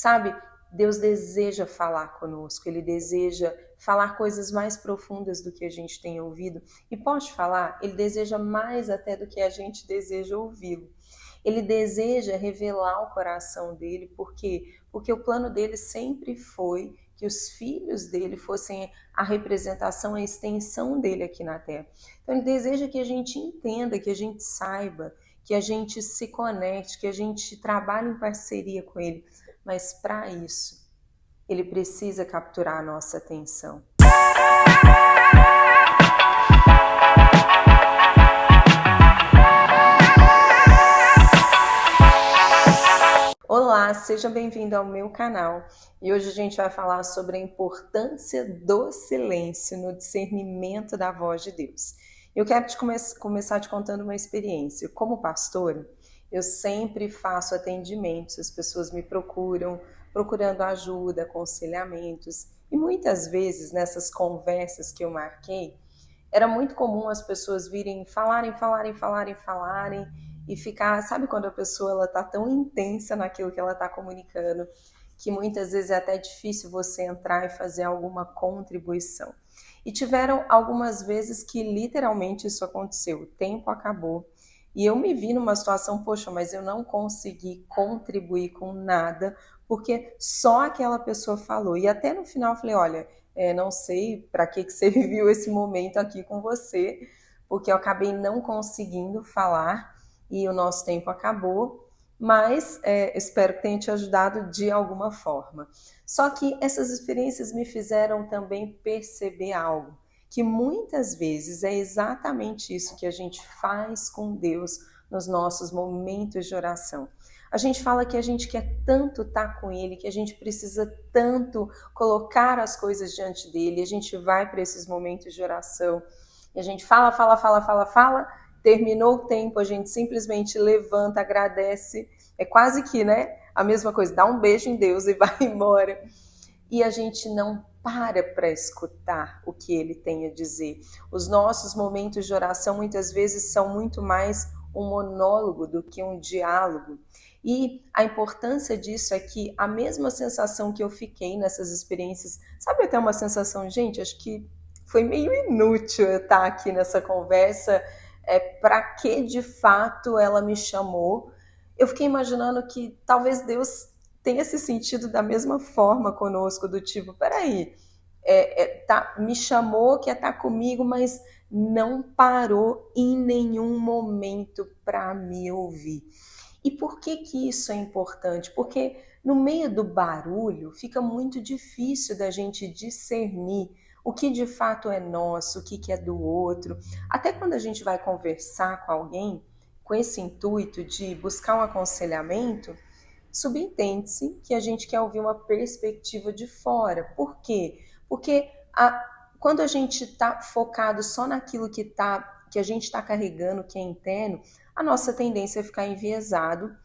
Sabe, Deus deseja falar conosco, Ele deseja falar coisas mais profundas do que a gente tem ouvido. E pode falar, Ele deseja mais até do que a gente deseja ouvi-lo. Ele deseja revelar o coração dele, por quê? Porque o plano dele sempre foi que os filhos dele fossem a representação, a extensão dele aqui na Terra. Então ele deseja que a gente entenda, que a gente saiba, que a gente se conecte, que a gente trabalhe em parceria com ele. Mas para isso, ele precisa capturar a nossa atenção. Olá, seja bem-vindo ao meu canal. E hoje a gente vai falar sobre a importância do silêncio no discernimento da voz de Deus. Eu quero começar te contando uma experiência. Como pastora, eu sempre faço atendimentos, as pessoas me procuram, procurando ajuda, aconselhamentos. E muitas vezes, nessas conversas que eu marquei, era muito comum as pessoas virem falarem e ficar, sabe quando a pessoa ela tá tão intensa naquilo que ela está comunicando, que muitas vezes é até difícil você entrar e fazer alguma contribuição. E tiveram algumas vezes que literalmente isso aconteceu, o tempo acabou, e eu me vi numa situação, poxa, mas eu não consegui contribuir com nada, porque só aquela pessoa falou. E até no final eu falei, olha, não sei para que você viveu esse momento aqui com você, porque eu acabei não conseguindo falar, e o nosso tempo acabou, mas espero que tenha te ajudado de alguma forma. Só que essas experiências me fizeram também perceber algo, que muitas vezes é exatamente isso que a gente faz com Deus nos nossos momentos de oração. A gente fala que a gente quer tanto estar com Ele, que a gente precisa tanto colocar as coisas diante dEle, a gente vai para esses momentos de oração, e a gente fala, terminou o tempo, a gente simplesmente levanta, agradece, é quase que, a mesma coisa, dá um beijo em Deus e vai embora. E a gente não para escutar o que Ele tem a dizer. Os nossos momentos de oração muitas vezes são muito mais um monólogo do que um diálogo. E a importância disso é que a mesma sensação que eu fiquei nessas experiências, sabe até uma sensação, gente, acho que foi meio inútil eu estar aqui nessa conversa, para que de fato ela me chamou. Eu fiquei imaginando que talvez Deus tenha se sentido da mesma forma conosco, do tipo, peraí, me chamou, quer estar comigo, mas não parou em nenhum momento para me ouvir. E por que isso é importante? Porque no meio do barulho fica muito difícil da gente discernir o que de fato é nosso, o que é do outro. Até quando a gente vai conversar com alguém com esse intuito de buscar um aconselhamento, subentende-se que a gente quer ouvir uma perspectiva de fora. Por quê? Porque quando a gente está focado só naquilo que a gente está carregando, que é interno, a nossa tendência é ficar enviesado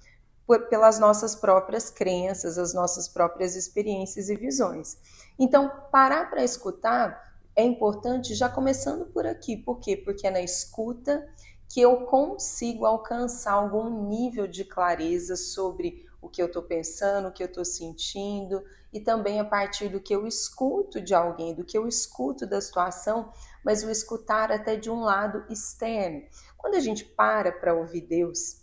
pelas nossas próprias crenças, as nossas próprias experiências e visões. Então, parar para escutar é importante já começando por aqui. Por quê? Porque é na escuta que eu consigo alcançar algum nível de clareza sobre o que eu estou pensando, o que eu estou sentindo, e também a partir do que eu escuto de alguém, do que eu escuto da situação, mas o escutar até de um lado externo. Quando a gente para ouvir Deus,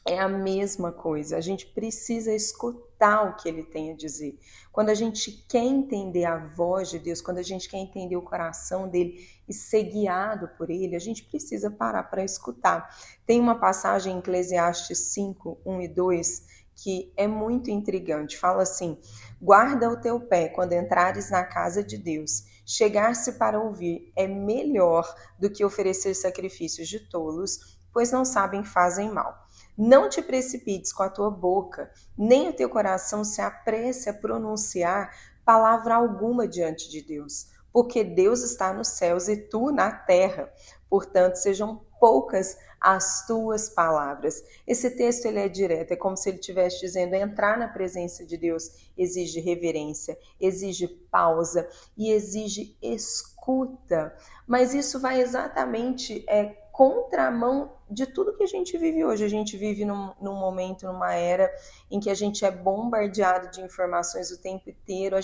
é a mesma coisa, a gente precisa escutar o que Ele tem a dizer. Quando a gente quer entender a voz de Deus, quando a gente quer entender o coração dele e ser guiado por Ele, a gente precisa parar para escutar. Tem uma passagem em Eclesiastes 5, 1 e 2 que é muito intrigante. Fala assim: guarda o teu pé quando entrares na casa de Deus. Chegar-se para ouvir é melhor do que oferecer sacrifícios de tolos, pois não sabem que fazem mal. Não te precipites com a tua boca, nem o teu coração se apresse a pronunciar palavra alguma diante de Deus, porque Deus está nos céus e tu na terra. Portanto, sejam poucas as tuas palavras. Esse texto ele é direto, é como se ele estivesse dizendo: entrar na presença de Deus exige reverência, exige pausa e exige escuta. Mas isso vai exatamente contramão de tudo que a gente vive hoje. A gente vive num momento, numa era em que a gente é bombardeado de informações o tempo inteiro.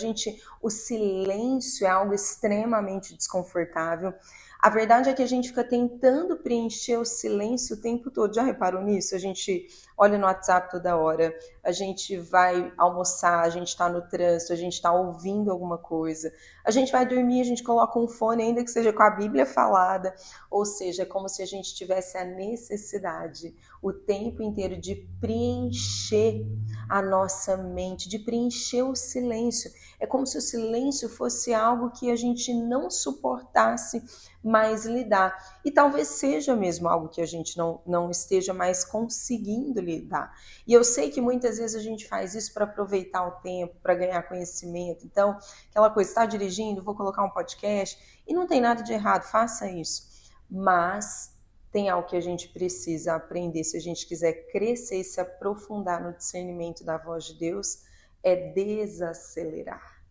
O silêncio é algo extremamente desconfortável. A verdade é que a gente fica tentando preencher o silêncio o tempo todo. Já reparou nisso? A gente olha no WhatsApp toda hora, a gente vai almoçar, a gente está no trânsito, a gente está ouvindo alguma coisa, a gente vai dormir, a gente coloca um fone, ainda que seja com a Bíblia falada, ou seja, é como se a gente tivesse a necessidade o tempo inteiro de preencher a nossa mente, de preencher o silêncio. É como se o silêncio fosse algo que a gente não suportasse mais lidar. E talvez seja mesmo algo que a gente não esteja mais conseguindo lidar. E eu sei que muitas vezes a gente faz isso para aproveitar o tempo, para ganhar conhecimento. Então, aquela coisa, está dirigindo, vou colocar um podcast, e não tem nada de errado, faça isso. Mas tem algo que a gente precisa aprender se a gente quiser crescer e se aprofundar no discernimento da voz de Deus, é desacelerar.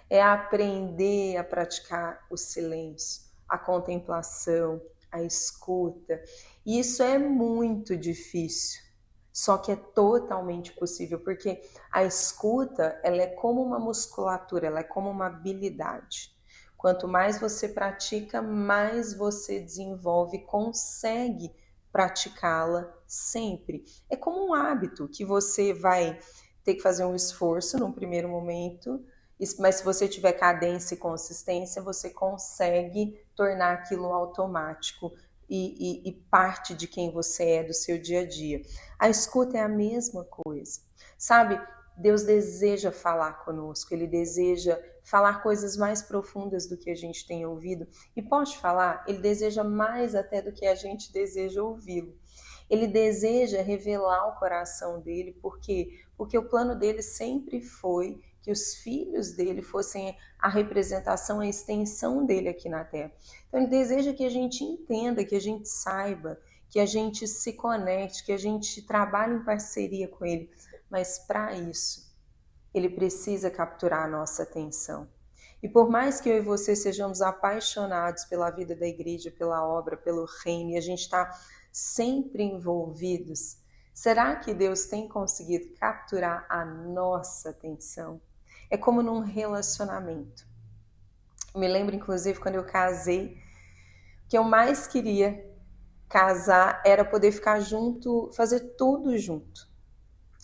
É aprender a praticar o silêncio, a contemplação, a escuta. E isso é muito difícil, só que é totalmente possível, porque a escuta, ela é como uma musculatura, ela é como uma habilidade. Quanto mais você pratica, mais você desenvolve, consegue praticá-la sempre. É como um hábito que você vai ter que fazer um esforço num primeiro momento, mas se você tiver cadência e consistência, você consegue tornar aquilo automático e parte de quem você é, do seu dia a dia. A escuta é a mesma coisa, sabe? Deus deseja falar conosco, Ele deseja falar coisas mais profundas do que a gente tem ouvido. E pode falar, Ele deseja mais até do que a gente deseja ouvi-lo. Ele deseja revelar o coração dele, por quê? Porque o plano dele sempre foi que os filhos dele fossem a representação, a extensão dele aqui na Terra. Então ele deseja que a gente entenda, que a gente saiba, que a gente se conecte, que a gente trabalhe em parceria com ele. Mas para isso, ele precisa capturar a nossa atenção. E por mais que eu e você sejamos apaixonados pela vida da igreja, pela obra, pelo reino, e a gente está sempre envolvidos, será que Deus tem conseguido capturar a nossa atenção? É como num relacionamento. Eu me lembro, inclusive, quando eu casei, o que eu mais queria casar era poder ficar junto, fazer tudo junto.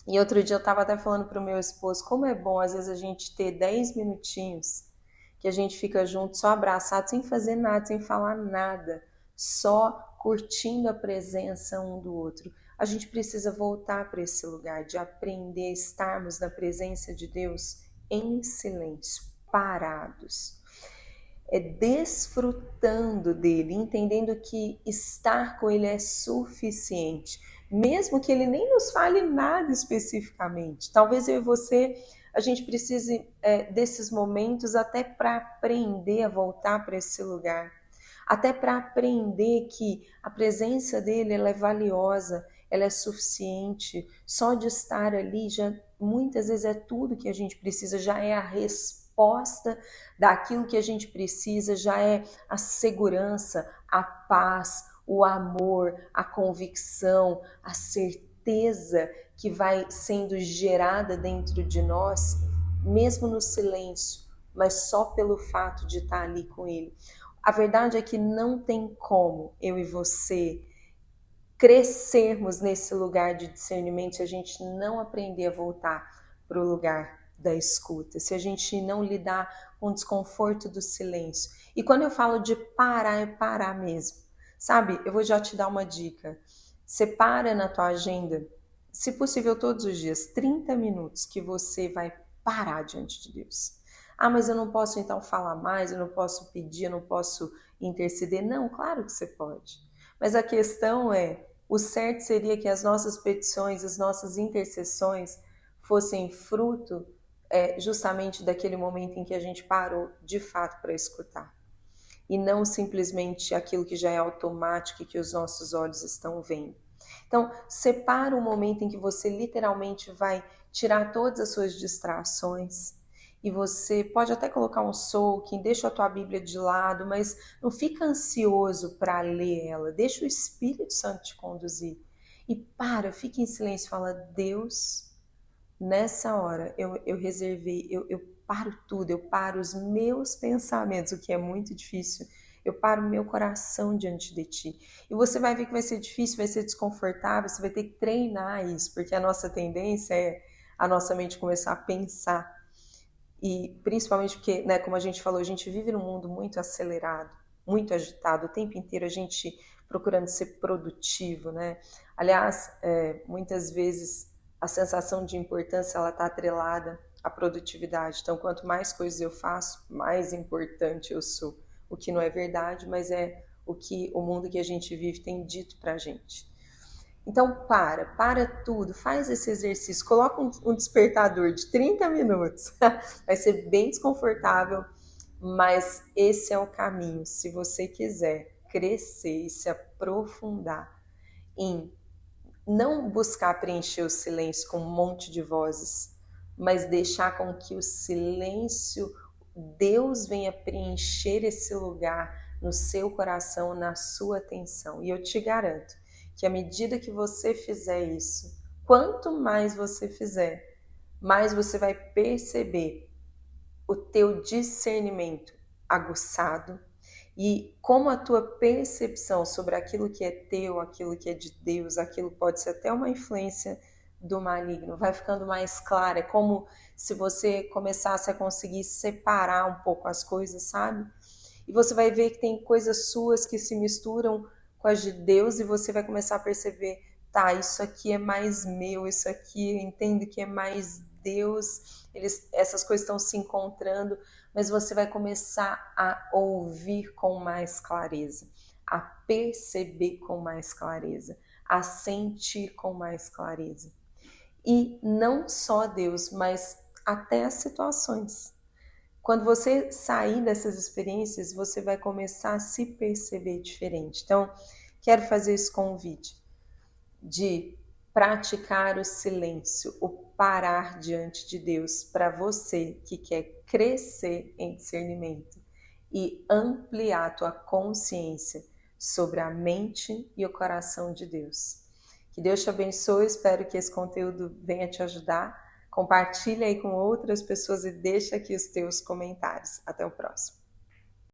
E outro dia eu estava até falando para o meu esposo, como é bom às vezes a gente ter 10 minutinhos que a gente fica junto, só abraçado, sem fazer nada, sem falar nada, só curtindo a presença um do outro. A gente precisa voltar para esse lugar de aprender a estarmos na presença de Deus em silêncio, parados. É desfrutando dele, entendendo que estar com ele é suficiente, mesmo que ele nem nos fale nada especificamente. Talvez eu e você, a gente precise desses momentos até para aprender a voltar para esse lugar, até para aprender que a presença dele ela é valiosa, ela é suficiente. Só de estar ali já muitas vezes é tudo que a gente precisa, já é a resposta daquilo que a gente precisa, já é a segurança, a paz, o amor, a convicção, a certeza que vai sendo gerada dentro de nós, mesmo no silêncio, mas só pelo fato de estar ali com Ele. A verdade é que não tem como eu e você crescermos nesse lugar de discernimento se a gente não aprender a voltar para o lugar da escuta, se a gente não lidar com o desconforto do silêncio. E quando eu falo de parar, é parar mesmo. Sabe, eu vou já te dar uma dica. Separa na tua agenda, se possível todos os dias, 30 minutos que você vai parar diante de Deus. Ah, mas eu não posso então falar mais, eu não posso pedir, eu não posso interceder. Não, claro que você pode. Mas a questão é, o certo seria que as nossas petições, as nossas intercessões fossem fruto justamente daquele momento em que a gente parou de fato para escutar. E não simplesmente aquilo que já é automático e que os nossos olhos estão vendo. Então, separa um momento em que você literalmente vai tirar todas as suas distrações e você pode até colocar um soaking, deixa a tua Bíblia de lado, mas não fica ansioso para ler ela, deixa o Espírito Santo te conduzir. E fica em silêncio, fala, Deus, nessa hora eu reservei, eu paro tudo, eu paro os meus pensamentos, o que é muito difícil, eu paro o meu coração diante de ti. E você vai ver que vai ser difícil, vai ser desconfortável, você vai ter que treinar isso, porque a nossa tendência é a nossa mente começar a pensar. E principalmente porque, né, como a gente falou, a gente vive num mundo muito acelerado, muito agitado, o tempo inteiro a gente procurando ser produtivo, né? Aliás, muitas vezes a sensação de importância ela está atrelada à produtividade. Então, quanto mais coisas eu faço, mais importante eu sou. O que não é verdade, mas é o que o mundo que a gente vive tem dito para a gente. Então para tudo, faz esse exercício, coloca um despertador de 30 minutos, vai ser bem desconfortável, mas esse é o caminho, se você quiser crescer e se aprofundar em não buscar preencher o silêncio com um monte de vozes, mas deixar com que o silêncio, Deus venha preencher esse lugar no seu coração, na sua atenção. E eu te garanto que à medida que você fizer isso, quanto mais você fizer, mais você vai perceber o teu discernimento aguçado e como a tua percepção sobre aquilo que é teu, aquilo que é de Deus, aquilo pode ser até uma influência do maligno, vai ficando mais clara. É como se você começasse a conseguir separar um pouco as coisas, sabe? E você vai ver que tem coisas suas que se misturam com as de Deus e você vai começar a perceber, tá, isso aqui é mais meu, isso aqui eu entendo que é mais Deus, essas coisas estão se encontrando, mas você vai começar a ouvir com mais clareza, a perceber com mais clareza, a sentir com mais clareza. E não só Deus, mas até as situações. Quando você sair dessas experiências, você vai começar a se perceber diferente. Então, quero fazer esse convite de praticar o silêncio, o parar diante de Deus para você que quer crescer em discernimento e ampliar a tua consciência sobre a mente e o coração de Deus. Que Deus te abençoe, espero que esse conteúdo venha te ajudar. Compartilha aí com outras pessoas e deixa aqui os teus comentários. Até o próximo.